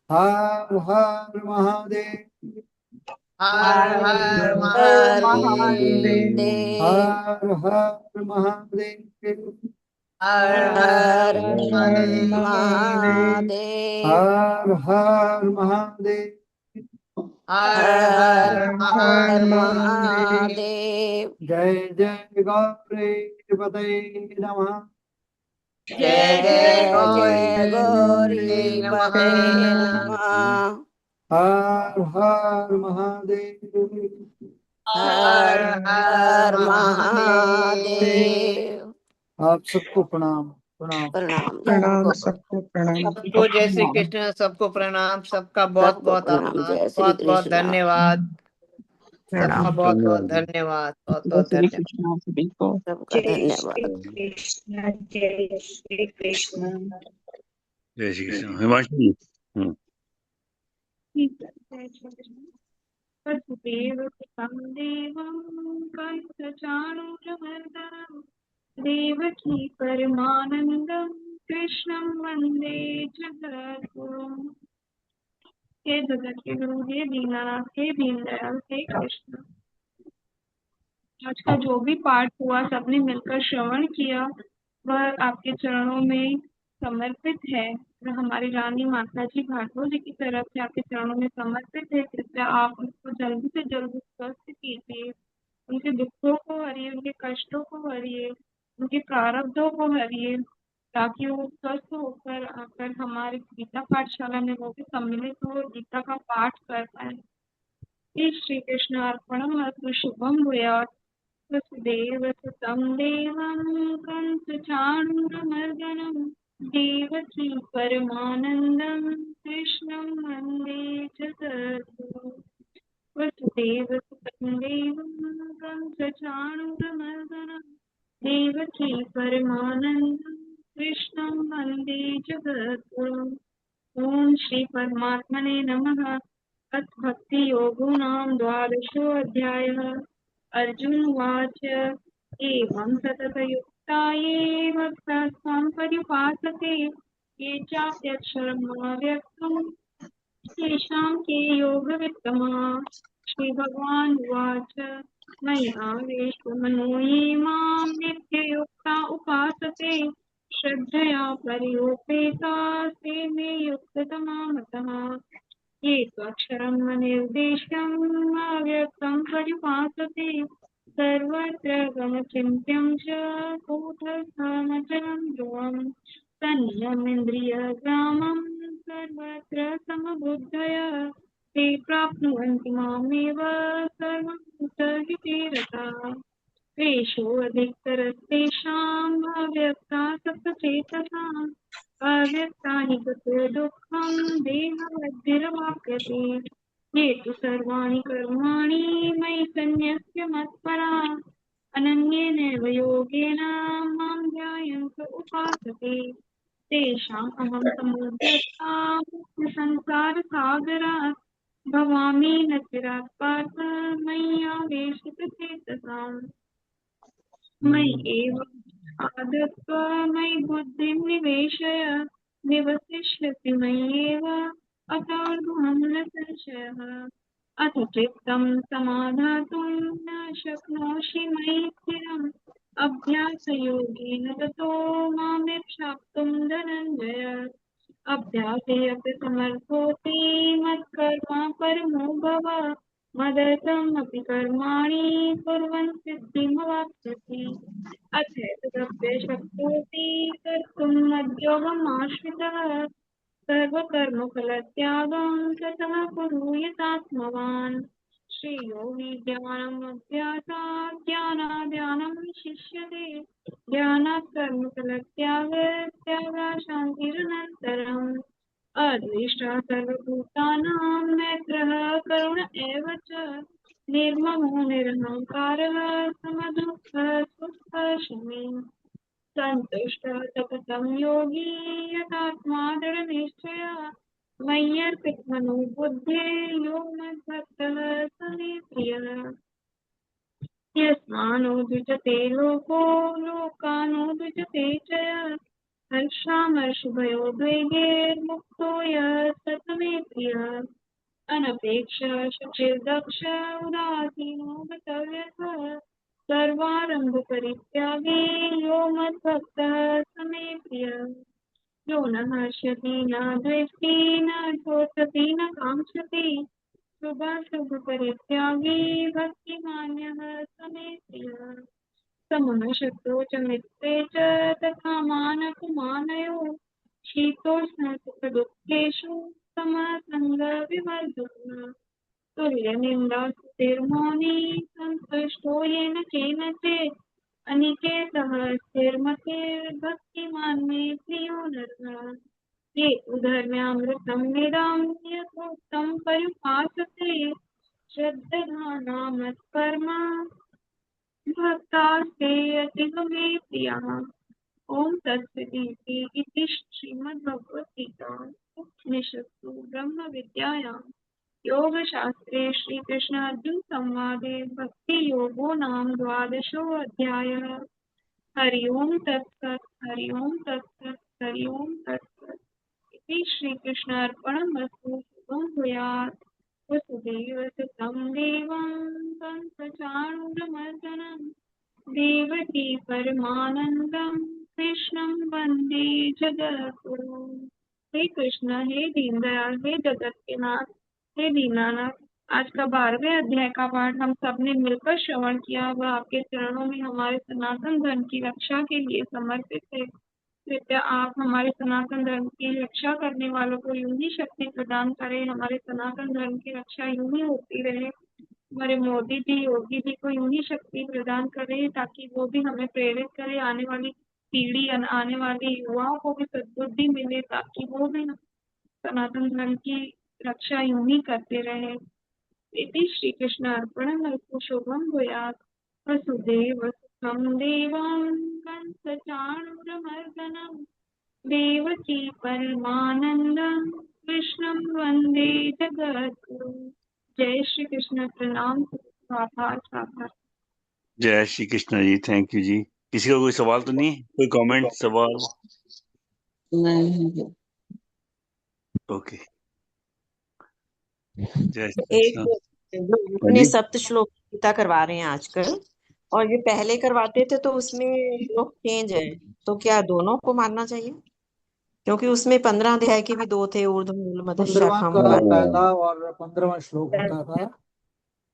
हर हर महादेव। हर हर महादेव। हर हर महादेव। हर हर महादेव। हर हर महादेव। हर हर महादेव। जय जय गौरी पते नमः। जय जय गौरी पते नमः। हर हर महादेव। हर हर महादेव। आप सबको प्रणाम प्रणाम प्रणाम सबको प्रणाम। सबको जय श्री कृष्ण, सबको प्रणाम, सबका बहुत बहुत आभार, बहुत बहुत धन्यवाद, सबका बहुत बहुत धन्यवाद, बहुत बहुत धन्यवाद, सबका धन्यवाद। जय श्री कृष्ण। जय श्री कृष्ण। हिमांशु वसुदेव सुतं देवं कंसचाणूरमर्दनम् देवकी परमानंदम कृष्णं वंदे जगद्गुरुम्। हे जगत के गुरु, हे दीनानाथ, हे दीनदयाल, हे कृष्ण। आज का जो भी पाठ हुआ सबने मिलकर श्रवण किया वह आपके चरणों में समर्पित है। वह हमारी रानी माता जी भागवत जी की तरफ से आपके चरणों में समर्पित है। कृपया आप उनको जल्दी से जल्दी स्वस्थ कीजिए, उनके दुखों को हरिए, उनके कष्टों को हरिए उनके प्रारब्धों को हरिए, ताकि वो स्वस्थ होकर आकर हमारे गीता पाठशाला में वो भी सम्मिलित हो और गीता का पाठ कर पाए। इस श्री कृष्ण अर्पणमस्तु। शुभम भूयात्। वसुदेवसुतं देवं कंसचाणूरमर्दनं देवकी परमानन्दं कृष्णं वन्दे जगद्गुरुं। वसुदेवसुतं देवं कंसचाणूरमर्दनं देवकी परमानन्दं कृष्णं वन्दे जगद्गुरुम्। ओम श्री परमात्मने नमः। अथ भक्ति योगो नाम द्वादशोऽध्यायः। अर्जुन उवाच एवं सततयुक्ता ये भक्ताः त्वां पर्युपासते ये चाप्यक्षरमव्यक्तं तेषां के योगवित्तमाः। श्रीभगवानुवाच मय्यावेशो ये मां नित्ययुक्ता उपासते श्रद्धया पर्योपेतास्ते मे युक्ततमा मतः। ये त्वक्षरं निर्देशम् अव्यक्तं पर्युपासते सर्वत्र गमचिन्त्यं च कूटस्थमचलं ध्रुवम् तन्नियमिन्द्रियग्रामं सर्वत्र समबुद्धया ते प्राप्नुवन्ति मामेव सर्वभूतहिते रताः। क्लेशोऽधिकतरस्तेषाम् अव्यक्तासक्तचेतसाम् अव्यक्ता हि ततो दुःखं देहवद्भिरवाप्यते। ये तु सर्वाणि कर्माणि मयि सन्न्यस्य मत्पराः अनन्येनैव योगेन मां ध्यायन्त उपासते तेषाम् अहं समुद्यता संसारसागरात् भवामि न चिरात् पार्थ मय्यावेशितचेतसाम्। मयि एव आदत्व मयि बुद्धिं निवेशय निवसिष्यसि मय्येव अतोऽहं न संशयः। अथ चित्तं समाधातुं न शक्नोषि मयि स्थिरम् अभ्यासयोगेन ततो मामेप्सितुं धनञ्जय। अभ्यासेऽपि समर्थोऽपि मत्कर्मा परमो भव मदर्थमपि कर्माणि कुर्वन् सिद्धिमवाप्स्यसि। अथैतदप्यशक्तोऽपि कर्तुं मद्योगमाश्रितः सर्वकर्मफलत्यागं ततः कुरु यथात्मवान्। श्रेयो हि ज्ञानमभ्यासात् ज्ञानाद् शिष्यते ज्ञानात् कर्मफलत्यागात् त्यागात् शान्तिरनन्तरम्। अद्वेष्टा सर्वभूतानां मैत्रः करुण एव च निर्ममो निरहङ्कारः समदुःखः सुखः शमी। सन्तुष्टः सततं योगी यतात्मा दृढनिश्चयः मय्यर्पितमनो बुद्धिर् यो मद्भक्तः स मे प्रियः। यस्मानो द्विजते लोको लोकानो द्विजते च यः हर्षामर्षभयोद्वेगैर्मुक्तो यः स मे प्रियः। अनपेक्षः शुचिर्दक्ष उदासीनो गतव्यथः सर्वारम्भपरित्यागी यो मद्भक्तः स मे प्रियः। यो न हर्षति न द्वेष्टि न शोचति न काङ्क्षति शुभाशुभपरित्यागी भक्तिमान्यः स मे प्रियः। समः शत्रौ च मित्रे च तथा मानवमानयो शीतोष्णसुखदुःखेषु समः सङ्गविवर्जितः। तुल्यनिन्दास्तुतिर्मौनी सन्तुष्टो येन केनचित् अनिकेतः स्थिरमतिर्भक्तिमान् मे प्रियो नरः। ये तु धर्म्यामृतमिदं यथोक्तं पर्युपासते श्रद्धाना मत्कर्म भक्तास्ते अतीव मे प्रियाः। ओम तत्सदिति इति श्रीमद्भगवद्गीता उपनिषत्सु ब्रह्म विद्यायां योगशास्त्रे श्रीकृष्ण अर्जुन संवादे भक्ति योगो नाम द्वादशोऽध्यायः। हरि ओम तत्सत् हरि ओम तत्सत् हरि ओम तत्सत् इति श्रीकृष्णार्पणमस्तु। शुभं भूयात्। वसुदेवसुतं देवं कंसचाणूरमर्दनं देवकी परमानंदं कृष्णं वंदे जगद्गुरुं। हे कृष्ण, हे दीनदयाल, हे जगत के नाथ, हे दीनानाथ, आज का 12वें अध्याय का पाठ हम सबने मिलकर श्रवण किया। वह आपके चरणों में हमारे सनातन धर्म की रक्षा के लिए समर्पित है। कृपया आप हमारे सनातन धर्म की रक्षा करने वालों को यूं ही शक्ति प्रदान करें। हमारे सनातन धर्म की रक्षा यूं ही होती रहे। हमारे मोदी जी, योगी जी को यूं ही शक्ति प्रदान करें ताकि वो भी हमें प्रेरित करे। आने वाली पीढ़ी, आने वाली युवाओं को भी सद्बुद्धि मिले ताकि वो भी सनातन धर्म की रक्षा यूं ही करते रहे। इति श्री कृष्ण अर्पणमस्तु। शुभम भूयात्। वसुदेव सुतं देवं कंसचाणूरमर्दनं देवकी परमानंदं कृष्णं वंदे जगद्गुरुं। जय श्री कृष्ण। प्रणाम। आभार। जय श्री कृष्ण जी। थैंक यू जी। किसी का कोई सवाल तो नहीं? कोई कमेंट, सवाल? नहीं। ओके। जय श्री एक कृष्ण। जो अपने सप्त श्लोक गीता करवा रहे हैं आजकल, और ये पहले करवाते थे तो उसमें श्लोक चेंज है, तो क्या दोनों को मानना चाहिए? क्योंकि उसमें 15 अध्याय के भी 2 थे, ऊर्ध्वमूल मधः 15वां शाखा का मूलम्। पहला और 15वां श्लोक होता था,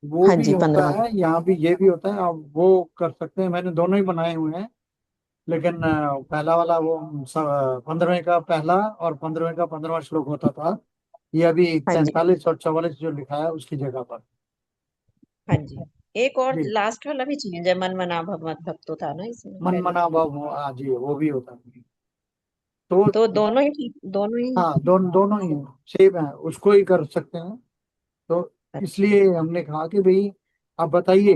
वो हाँ भी जी, होता 15। है, यहाँ भी ये भी होता है। आप वो कर सकते हैं, मैंने दोनों ही बनाए हुए हैं, लेकिन पहला वाला वो 15वें का पहला और 15वें का 15वां श्लोक होता था। ये अभी हाँ जी, 43 और 44 जो लिखा है उसकी जगह पर। हाँ जी। एक और जी, लास्ट वाला भी चेंज है, मन मना भव मत भक्तो था ना इसमें मन पहले। मना भाव हाँ जी, वो भी होता है। तो तो दोनों ही ठीक, दोनों ही। हाँ, दोनों ही सेम है, उसको ही कर सकते हैं। तो अच्छा। इसलिए हमने कहा कि भाई आप बताइए,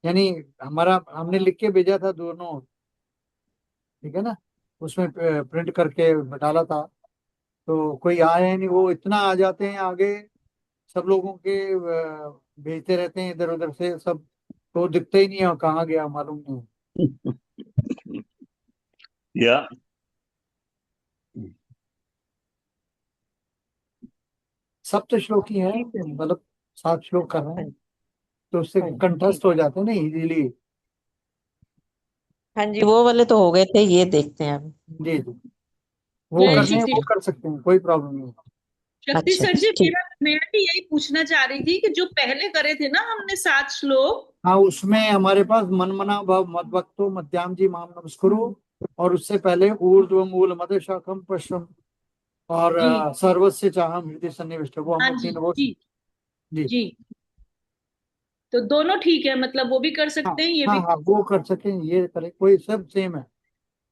यानी हमारा हमने लिख के भेजा था दोनों, ठीक है ना, उसमें प्रिंट करके डाला था। तो कोई आया ही नहीं, वो इतना आ जाते हैं आगे सब लोगों के, भेजते रहते हैं इधर उधर से सब, तो दिखते ही नहीं है कहाँ गया मालूम नहीं। या सप्त श्लोक ही है, ठीक है। मतलब 7 श्लोक कर रहे हाँ हैं, जी, तो उससे हाँ जी, कंठस्थ ठीक हो है। जाते हैं ना इजीली। हाँ जी, वो वाले तो हो गए थे, ये देखते हैं अब। जी जी, वो जय हाँ श्री करने हैं, जी। वो कृष्ण। कर सकते हैं, कोई प्रॉब्लम नहीं। शक्ति अच्छा, सर जी, ठीक। मैं भी यही पूछना चाह रही थी कि जो पहले करे थे ना हमने 7 श्लोक, हाँ, उसमें हमारे पास मन मना भव मद भक्तो मध्याम जी माम नमस्कुरु, और उससे पहले ऊर्ध्व मूल मद शाखम पश्चिम, और जी, सर्वस्य चाहम हृदय सन्निविष्ट, वो हाँ हमने जी, तीन वो। जी, जी जी। तो दोनों ठीक है, मतलब वो भी कर हाँ सकते हैं, ये हाँ भी। हाँ, वो कर सकें, ये करें, कोई सब सेम है।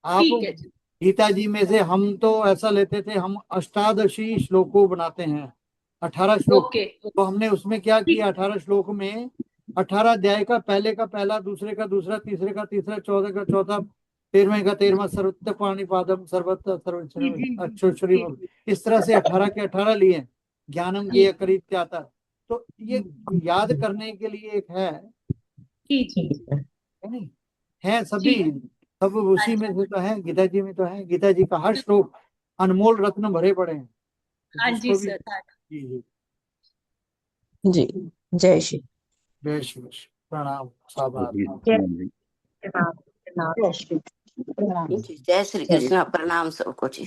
आप ठीक है जी। गीता जी में से हम तो ऐसा लेते थे, हम अष्टादशी श्लोकों बनाते हैं, 18 श्लोक। ओके। तो हमने उसमें क्या ठीक। किया, 18 श्लोक में 18 अध्याय का पहले का पहला, दूसरे का दूसरा, तीसरे का तीसरा, चौथे का चौथा, 13वें का 13वां, सर्वत्र पाणिपादम सर्वत्र जी, सर्वोच्च जी, जी, अक्षोक्षरी, जी, इस तरह से 18 के 18 लिए, ज्ञानम जी, ज्ञेय करीत्याता। तो ये याद करने के लिए एक जी, जी, ठीक है। है नहीं, है सभी, जी, सब हाँ उसी में से तो है, गीता जी में तो है, गीता जी का हर श्लोक अनमोल रत्न भरे पड़े हैं, तो हाँ जी जिसको भी। सर, हाँ। जी जी, जी, जय श्री। जय श्री कृष्ण, प्रणाम, साबार। जय श्री कृष्ण। जय श्री कृष्ण। प्रणाम सबको जी।